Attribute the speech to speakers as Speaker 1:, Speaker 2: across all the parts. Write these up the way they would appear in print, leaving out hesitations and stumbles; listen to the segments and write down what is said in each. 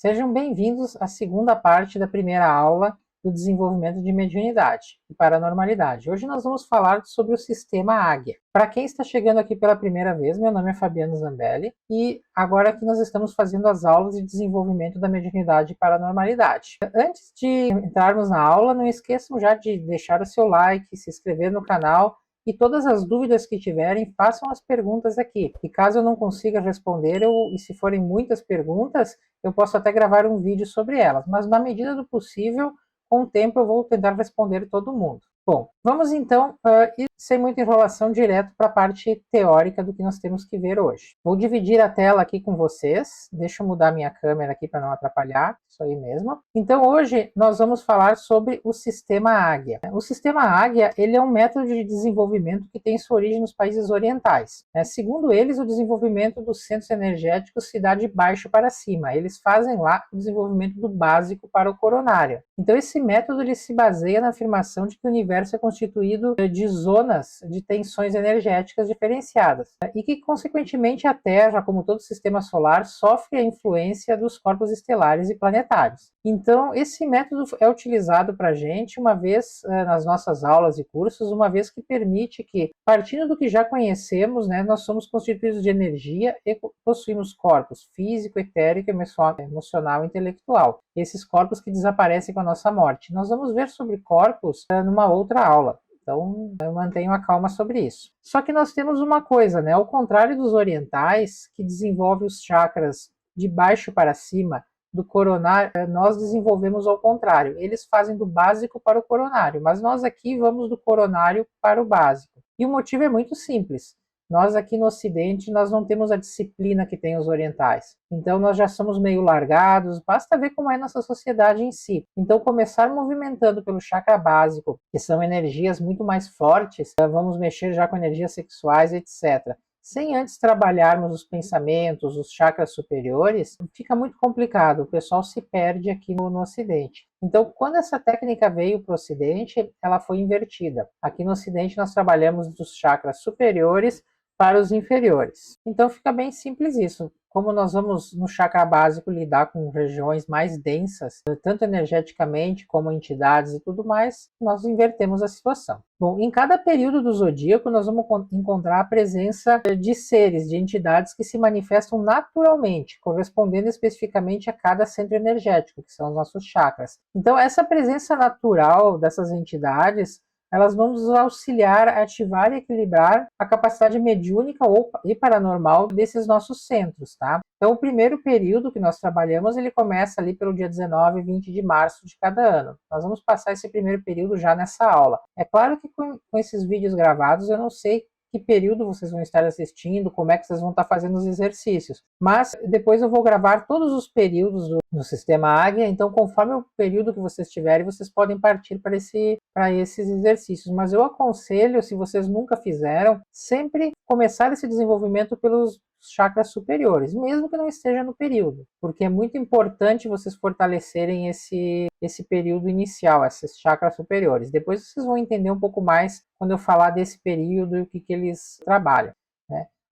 Speaker 1: Sejam bem-vindos à segunda parte da primeira aula do desenvolvimento de mediunidade e paranormalidade. Hoje nós vamos falar sobre o sistema Águia. Para quem está chegando aqui pela primeira vez, meu nome é Fabiano Zambelli e agora aqui nós estamos fazendo as aulas de desenvolvimento da mediunidade e paranormalidade. Antes de entrarmos na aula, não esqueçam já de deixar o seu like, se inscrever no canal. E todas as dúvidas que tiverem, façam as perguntas aqui. E caso eu não consiga responder, e se forem muitas perguntas, eu posso até gravar um vídeo sobre elas. Mas na medida do possível, com o tempo eu vou tentar responder todo mundo. Bom, vamos então, e sem muita enrolação, direto para a parte teórica do que nós temos que ver hoje. Vou dividir a tela aqui com vocês. Deixa eu mudar minha câmera aqui para não atrapalhar. Isso aí mesmo. Então hoje nós vamos falar sobre o sistema Águia. O sistema Águia, ele é um método de desenvolvimento que tem sua origem nos países orientais. Segundo eles, o desenvolvimento dos centros energéticos se dá de baixo para cima. Eles fazem lá o desenvolvimento do básico para o coronário. Então esse método ele se baseia na afirmação de que o universo é constituído de zonas de tensões energéticas diferenciadas e que, consequentemente, a Terra, como todo o sistema solar, sofre a influência dos corpos estelares e planetários. Então, esse método é utilizado para a gente, uma vez nas nossas aulas e cursos, uma vez que permite que, partindo do que já conhecemos, nós somos constituídos de energia e possuímos corpos físico, etérico, emocional e intelectual. Esses corpos que desaparecem com a nossa morte. Nós vamos ver sobre corpos numa outra aula. Então, eu mantenho a calma sobre isso. Só que nós temos uma coisa, ao contrário dos orientais, que desenvolvem os chakras de baixo para cima, do coronário, nós desenvolvemos ao contrário. Eles fazem do básico para o coronário, mas nós aqui vamos do coronário para o básico. E o motivo é muito simples. Nós aqui no Ocidente, nós não temos a disciplina que tem os orientais. Então nós já somos meio largados, basta ver como é nossa sociedade em si. Então começar movimentando pelo chakra básico, que são energias muito mais fortes, vamos mexer já com energias sexuais, etc. Sem antes trabalharmos os pensamentos, os chakras superiores, fica muito complicado, o pessoal se perde aqui no Ocidente. Então, quando essa técnica veio para o Ocidente, ela foi invertida. Aqui no Ocidente nós trabalhamos dos chakras superiores para os inferiores. Então fica bem simples isso. Como nós vamos no chakra básico lidar com regiões mais densas, tanto energeticamente como entidades e tudo mais, nós invertemos a situação. Bom, em cada período do zodíaco nós vamos encontrar a presença de seres, de entidades que se manifestam naturalmente, correspondendo especificamente a cada centro energético, que são os nossos chakras. Então essa presença natural dessas entidades, elas vão nos auxiliar a ativar e equilibrar a capacidade mediúnica e paranormal desses nossos centros, tá? Então, o primeiro período que nós trabalhamos, ele começa ali pelo dia 19 e 20 de março de cada ano. Nós vamos passar esse primeiro período já nessa aula. É claro que com esses vídeos gravados, eu não sei que período vocês vão estar assistindo, como é que vocês vão estar fazendo os exercícios. Mas depois eu vou gravar todos os períodos do sistema Águia, então conforme o período que vocês tiverem, vocês podem partir para esses exercícios. Mas eu aconselho, se vocês nunca fizeram, sempre começar esse desenvolvimento pelos chakras superiores, mesmo que não esteja no período, porque é muito importante vocês fortalecerem esse período inicial, esses chakras superiores. Depois vocês vão entender um pouco mais quando eu falar desse período e o que eles trabalham,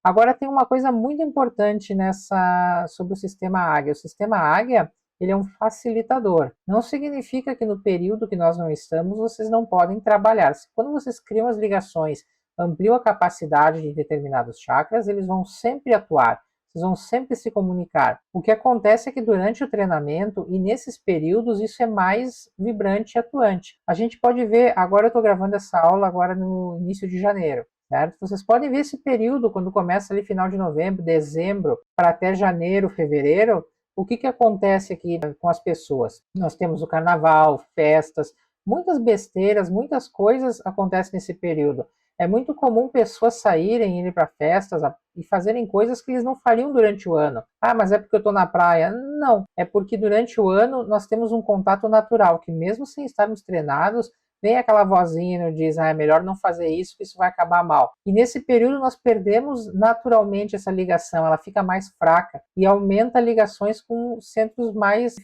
Speaker 1: Agora tem uma coisa muito importante sobre o sistema Águia. O sistema Águia, ele é um facilitador. Não significa que no período que nós não estamos, vocês não podem trabalhar. Quando vocês criam as ligações, ampliam a capacidade de determinados chakras, eles vão sempre atuar, vocês vão sempre se comunicar. O que acontece é que durante o treinamento e nesses períodos isso é mais vibrante e atuante. A gente pode ver, agora eu estou gravando essa aula agora no início de janeiro, certo? Vocês podem ver esse período quando começa ali final de novembro, dezembro, para até janeiro, fevereiro, o que acontece aqui com as pessoas? Nós temos o carnaval, festas, muitas besteiras, muitas coisas acontecem nesse período. É muito comum pessoas saírem, irem para festas e fazerem coisas que eles não fariam durante o ano. Ah, mas é porque eu estou na praia. Não, é porque durante o ano nós temos um contato natural, que mesmo sem estarmos treinados, vem aquela vozinha e nos diz, é melhor não fazer isso, que isso vai acabar mal. E nesse período nós perdemos naturalmente essa ligação, ela fica mais fraca e aumenta ligações com centros mais,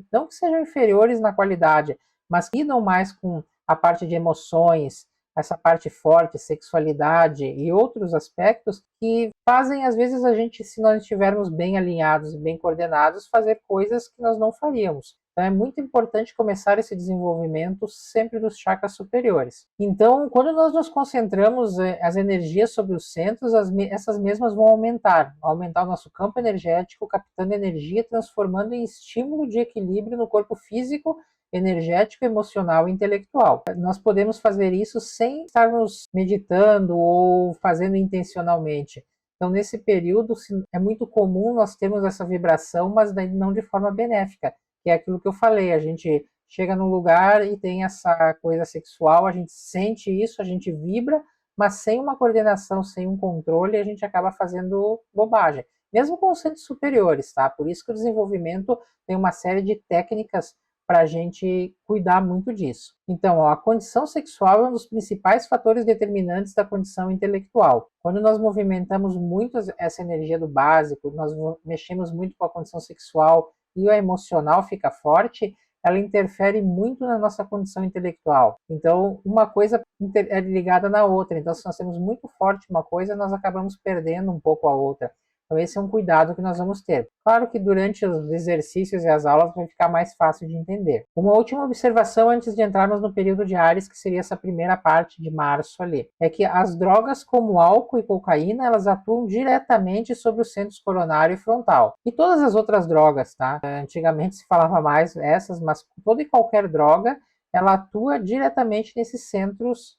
Speaker 1: não que sejam inferiores na qualidade, mas que lidam mais com a parte de emoções, essa parte forte, sexualidade e outros aspectos que fazem, às vezes, a gente, se nós estivermos bem alinhados e bem coordenados, fazer coisas que nós não faríamos. Então é muito importante começar esse desenvolvimento sempre dos chakras superiores. Então, quando nós nos concentramos as energias sobre os centros, essas mesmas vão aumentar o nosso campo energético, captando energia, transformando em estímulo de equilíbrio no corpo físico, energético, emocional e intelectual. Nós podemos fazer isso sem estarmos meditando ou fazendo intencionalmente. Então, nesse período, é muito comum nós termos essa vibração, mas não de forma benéfica, que é aquilo que eu falei, a gente chega num lugar e tem essa coisa sexual, a gente sente isso, a gente vibra, mas sem uma coordenação, sem um controle, a gente acaba fazendo bobagem. Mesmo com os centros superiores, tá? Por isso que o desenvolvimento tem uma série de técnicas para a gente cuidar muito disso. Então, a condição sexual é um dos principais fatores determinantes da condição intelectual. Quando nós movimentamos muito essa energia do básico, nós mexemos muito com a condição sexual e a emocional fica forte, ela interfere muito na nossa condição intelectual. Então, uma coisa é ligada na outra. Então, se nós temos muito forte uma coisa, nós acabamos perdendo um pouco a outra. Então, esse é um cuidado que nós vamos ter. Claro que durante os exercícios e as aulas vai ficar mais fácil de entender. Uma última observação antes de entrarmos no período de Áries, que seria essa primeira parte de março ali, é que as drogas como álcool e cocaína, elas atuam diretamente sobre os centros coronário e frontal. E todas as outras drogas, tá? Antigamente se falava mais essas, mas toda e qualquer droga, ela atua diretamente nesses centros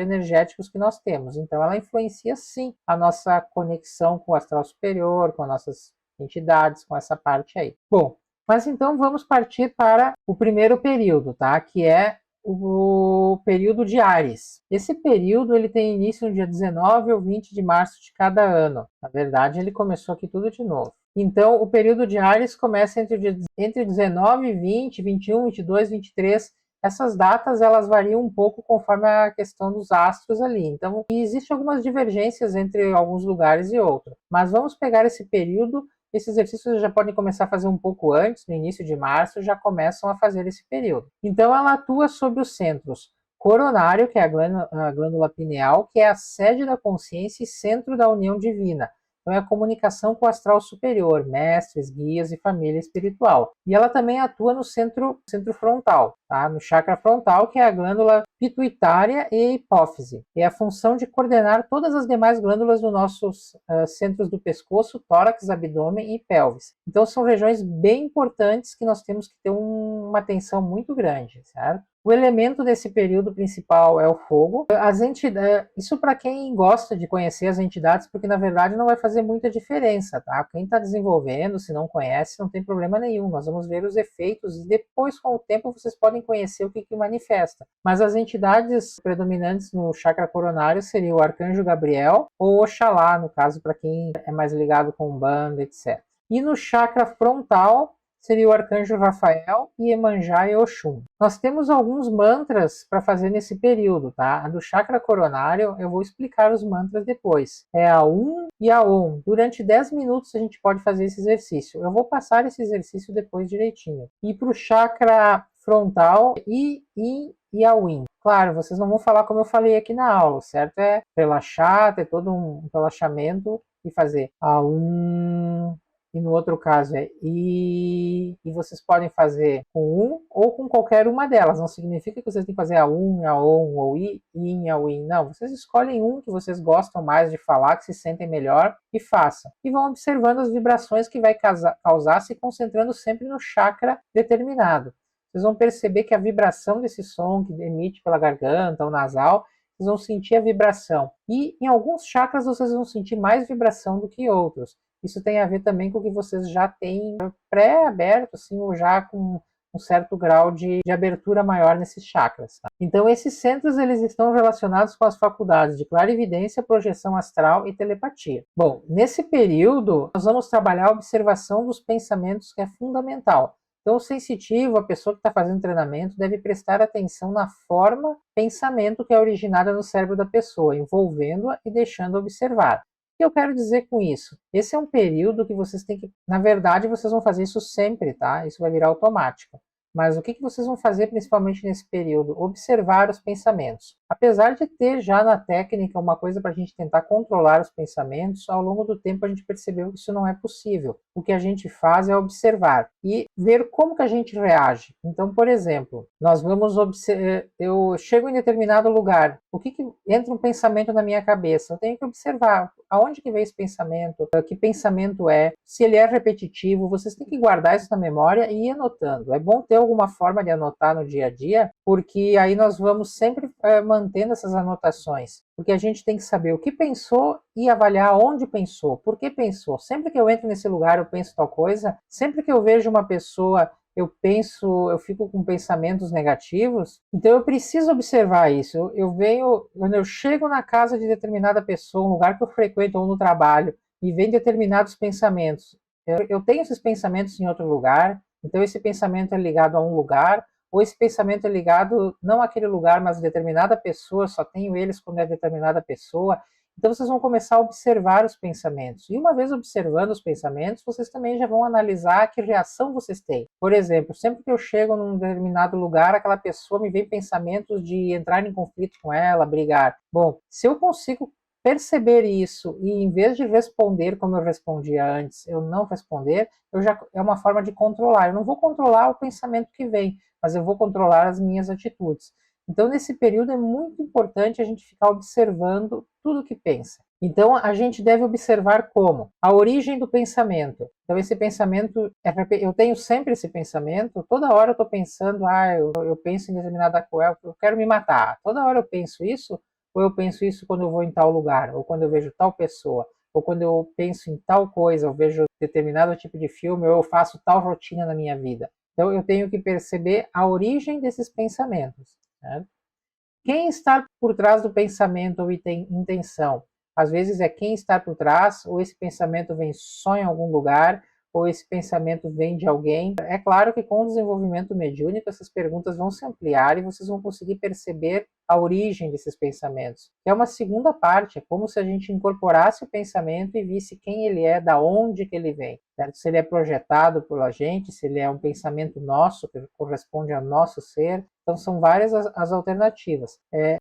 Speaker 1: energéticos que nós temos. Então, ela influencia sim a nossa conexão com o astral superior, com as nossas entidades, com essa parte aí. Bom, mas então vamos partir para o primeiro período, tá? Que é o período de Áries. Esse período ele tem início no dia 19 ou 20 de março de cada ano. Na verdade, ele começou aqui tudo de novo. Então, o período de Áries começa entre 19, 20, 21, 22, 23. Essas datas elas variam um pouco conforme a questão dos astros ali. Então, existem algumas divergências entre alguns lugares e outros. Mas vamos pegar esse período. Esses exercícios já podem começar a fazer um pouco antes, no início de março, já começam a fazer esse período. Então, ela atua sobre os centros coronário, que é a glândula pineal, que é a sede da consciência e centro da união divina. Então, é a comunicação com o astral superior, mestres, guias e família espiritual. E ela também atua no centro frontal, tá? No chakra frontal, que é a glândula pituitária e hipófise. É a função de coordenar todas as demais glândulas dos nossos centros do pescoço, tórax, abdômen e pelvis. Então, são regiões bem importantes que nós temos que ter uma atenção muito grande, certo? O elemento desse período principal é o fogo. Isso para quem gosta de conhecer as entidades, porque na verdade não vai fazer muita diferença, tá? Quem está desenvolvendo, se não conhece, não tem problema nenhum. Nós vamos ver os efeitos e depois, com o tempo, vocês podem conhecer o que manifesta. Mas as entidades predominantes no chakra coronário seriam o Arcanjo Gabriel ou Oxalá, no caso, para quem é mais ligado com Umbanda, etc. E no chakra frontal, seria o Arcanjo Rafael, Iemanjá e Oxum. Nós temos alguns mantras para fazer nesse período, tá? A do chakra coronário, eu vou explicar os mantras depois. É a Um e a Om. Durante 10 minutos a gente pode fazer esse exercício. Eu vou passar esse exercício depois direitinho. E para o chakra frontal, I, In e a Win. Claro, vocês não vão falar como eu falei aqui na aula, certo? É relaxar, ter todo um relaxamento e fazer a e no outro caso é I, e vocês podem fazer com um ou com qualquer uma delas. Não significa que vocês têm que fazer a OM, ou I, In, a Win. Não, vocês escolhem um que vocês gostam mais de falar, que se sentem melhor e façam. E vão observando as vibrações que vai causar, se concentrando sempre no chakra determinado. Vocês vão perceber que a vibração desse som que emite pela garganta ou nasal, vocês vão sentir a vibração. E em alguns chakras vocês vão sentir mais vibração do que outros. Isso tem a ver também com o que vocês já têm pré-aberto, assim, ou já com um certo grau de abertura maior nesses chakras. Tá? Então, esses centros eles estão relacionados com as faculdades de clarividência, projeção astral e telepatia. Bom, nesse período, nós vamos trabalhar a observação dos pensamentos, que é fundamental. Então, o sensitivo, a pessoa que está fazendo treinamento, deve prestar atenção na forma pensamento que é originada no cérebro da pessoa, envolvendo-a e deixando observar. O que eu quero dizer com isso? Esse é um período que vocês têm que... Na verdade, vocês vão fazer isso sempre, tá? Isso vai virar automático. Mas o que vocês vão fazer principalmente nesse período? Observar os pensamentos. Apesar de ter já na técnica uma coisa para a gente tentar controlar os pensamentos, ao longo do tempo a gente percebeu que isso não é possível. O que a gente faz é observar e ver como que a gente reage. Então, por exemplo, nós vamos observar, eu chego em determinado lugar, o que entra um pensamento na minha cabeça? Eu tenho que observar aonde que vem esse pensamento, que pensamento é, se ele é repetitivo, vocês têm que guardar isso na memória e ir anotando. É bom ter alguma forma de anotar no dia a dia, porque aí nós vamos sempre mantendo essas anotações, porque a gente tem que saber o que pensou e avaliar onde pensou, por que pensou. Sempre que eu entro nesse lugar, eu penso tal coisa, sempre que eu vejo uma pessoa, eu fico com pensamentos negativos, então eu preciso observar isso. Quando eu chego na casa de determinada pessoa, um lugar que eu frequento ou no trabalho, e vem determinados pensamentos. Eu tenho esses pensamentos em outro lugar, então esse pensamento é ligado a um lugar, ou esse pensamento é ligado não àquele lugar, mas a determinada pessoa, só tenho eles quando é determinada pessoa. Então vocês vão começar a observar os pensamentos. E uma vez observando os pensamentos, vocês também já vão analisar que reação vocês têm. Por exemplo, sempre que eu chego num determinado lugar, aquela pessoa me vem pensamentos de entrar em conflito com ela, brigar. Bom, se eu consigo perceber isso e em vez de responder como eu respondia antes, eu não responder, é uma forma de controlar. Eu não vou controlar o pensamento que vem, mas eu vou controlar as minhas atitudes. Então, nesse período é muito importante a gente ficar observando tudo que pensa. Então, a gente deve observar como? A origem do pensamento. Então, esse pensamento, eu tenho sempre esse pensamento, toda hora eu estou pensando, eu penso em determinada coisa, eu quero me matar. Toda hora eu penso isso, ou eu penso isso quando eu vou em tal lugar, ou quando eu vejo tal pessoa, ou quando eu penso em tal coisa, eu vejo determinado tipo de filme, ou eu faço tal rotina na minha vida. Então, eu tenho que perceber a origem desses pensamentos. Né? Quem está por trás do pensamento ou intenção? Às vezes é quem está por trás, ou esse pensamento vem só em algum lugar, ou esse pensamento vem de alguém. É claro que com o desenvolvimento mediúnico essas perguntas vão se ampliar e vocês vão conseguir perceber a origem desses pensamentos. É uma segunda parte, é como se a gente incorporasse o pensamento e visse quem ele é, da onde que ele vem. Certo? Se ele é projetado pela gente, se ele é um pensamento nosso, que corresponde ao nosso ser. Então são várias as alternativas.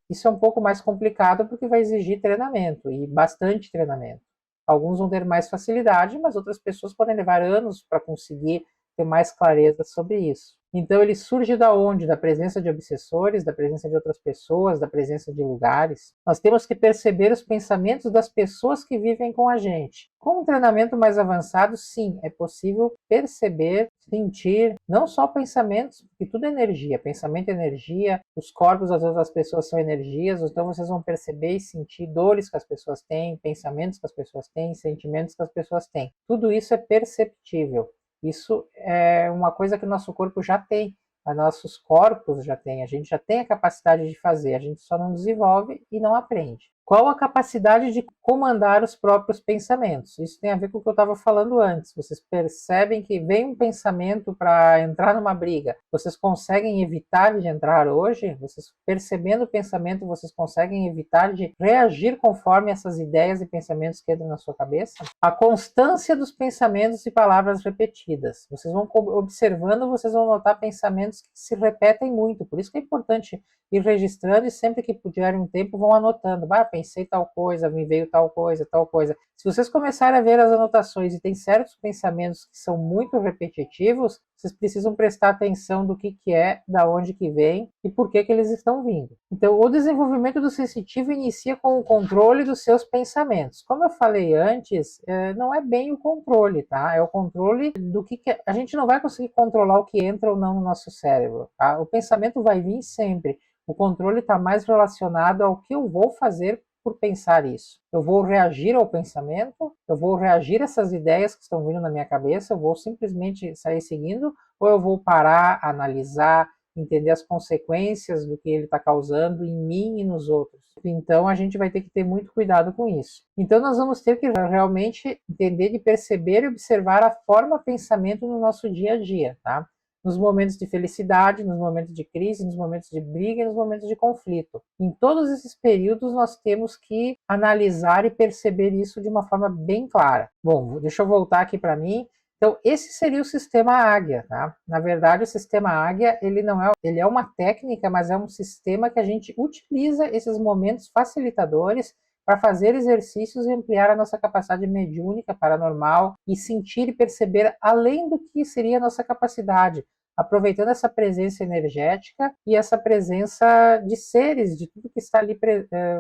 Speaker 1: Isso é um pouco mais complicado porque vai exigir treinamento, e bastante treinamento. Alguns vão ter mais facilidade, mas outras pessoas podem levar anos para conseguir ter mais clareza sobre isso. Então ele surge da onde? Da presença de obsessores, da presença de outras pessoas, da presença de lugares. Nós temos que perceber os pensamentos das pessoas que vivem com a gente. Com um treinamento mais avançado, sim, é possível perceber, sentir, não só pensamentos, porque tudo é energia, pensamento é energia, os corpos das outras pessoas são energias, então vocês vão perceber e sentir dores que as pessoas têm, pensamentos que as pessoas têm, sentimentos que as pessoas têm. Tudo isso é perceptível. Isso é uma coisa que o nosso corpo já tem, os nossos corpos já têm, a gente já tem a capacidade de fazer, a gente só não desenvolve e não aprende. Qual a capacidade de comandar os próprios pensamentos? Isso tem a ver com o que eu estava falando antes. Vocês percebem que vem um pensamento para entrar numa briga. Vocês conseguem evitar de entrar hoje? Vocês percebendo o pensamento, vocês conseguem evitar de reagir conforme essas ideias e pensamentos que entram na sua cabeça? A constância dos pensamentos e palavras repetidas. Vocês vão observando, vocês vão notar pensamentos que se repetem muito. Por isso que é importante ir registrando e sempre que puderem um tempo vão anotando. Pensei tal coisa, me veio tal coisa, tal coisa. Se vocês começarem a ver as anotações e tem certos pensamentos que são muito repetitivos, vocês precisam prestar atenção do que é, da onde que vem e por que eles estão vindo. Então, o desenvolvimento do sensitivo inicia com o controle dos seus pensamentos. Como eu falei antes, não é bem o controle, tá? É o controle do que a gente não vai conseguir controlar o que entra ou não no nosso cérebro. Tá? O pensamento vai vir sempre. O controle está mais relacionado ao que eu vou fazer por pensar isso. Eu vou reagir ao pensamento, eu vou reagir a essas ideias que estão vindo na minha cabeça, eu vou simplesmente sair seguindo, ou eu vou parar, analisar, entender as consequências do que ele está causando em mim e nos outros. Então a gente vai ter que ter muito cuidado com isso. Então nós vamos ter que realmente entender de perceber e observar a forma pensamento no nosso dia a dia, tá? Nos momentos de felicidade, nos momentos de crise, nos momentos de briga e nos momentos de conflito. Em todos esses períodos, nós temos que analisar e perceber isso de uma forma bem clara. Bom, deixa eu voltar aqui para mim. Então, esse seria o sistema águia, tá? Na verdade, o sistema águia, ele é uma técnica, mas é um sistema que a gente utiliza esses momentos facilitadores para fazer exercícios e ampliar a nossa capacidade mediúnica, paranormal, e sentir e perceber além do que seria a nossa capacidade, aproveitando essa presença energética e essa presença de seres, de tudo que está ali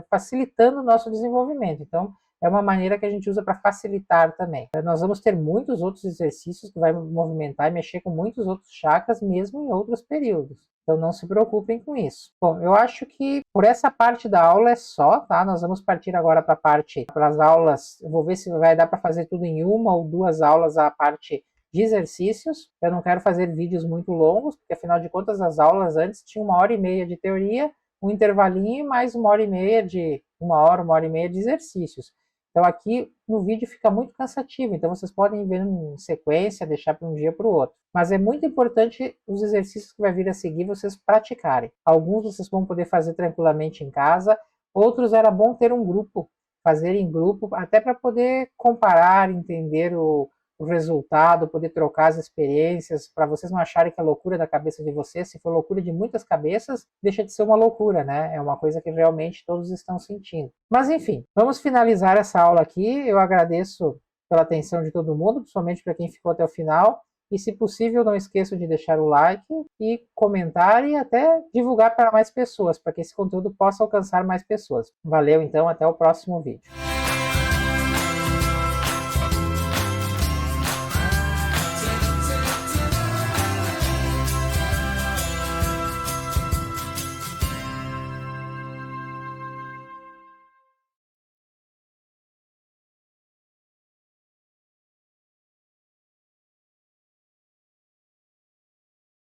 Speaker 1: facilitando o nosso desenvolvimento. Então, é uma maneira que a gente usa para facilitar também. Nós vamos ter muitos outros exercícios que vai movimentar e mexer com muitos outros chakras, mesmo em outros períodos. Então não se preocupem com isso. Bom, eu acho que por essa parte da aula é só, tá? Nós vamos partir agora para as aulas. Eu vou ver se vai dar para fazer tudo em uma ou duas aulas a parte de exercícios. Eu não quero fazer vídeos muito longos, porque afinal de contas as aulas antes tinham 1h30 de teoria, um intervalinho e mais 1h30 de 1h, 1h30 de exercícios. Então aqui no vídeo fica muito cansativo, então vocês podem ver em sequência, deixar para um dia para o outro. Mas é muito importante os exercícios que vai vir a seguir vocês praticarem. Alguns vocês vão poder fazer tranquilamente em casa, outros era bom ter um grupo, fazer em grupo, até para poder comparar, entender o resultado, poder trocar as experiências, para vocês não acharem que é loucura da cabeça de vocês. Se for loucura de muitas cabeças, deixa de ser uma loucura, né? É uma coisa que realmente todos estão sentindo. Mas enfim, vamos finalizar essa aula aqui. Eu agradeço pela atenção de todo mundo, principalmente para quem ficou até o final. E se possível, não esqueçam de deixar o like e comentar e até divulgar para mais pessoas, para que esse conteúdo possa alcançar mais pessoas. Valeu, então, até o próximo vídeo.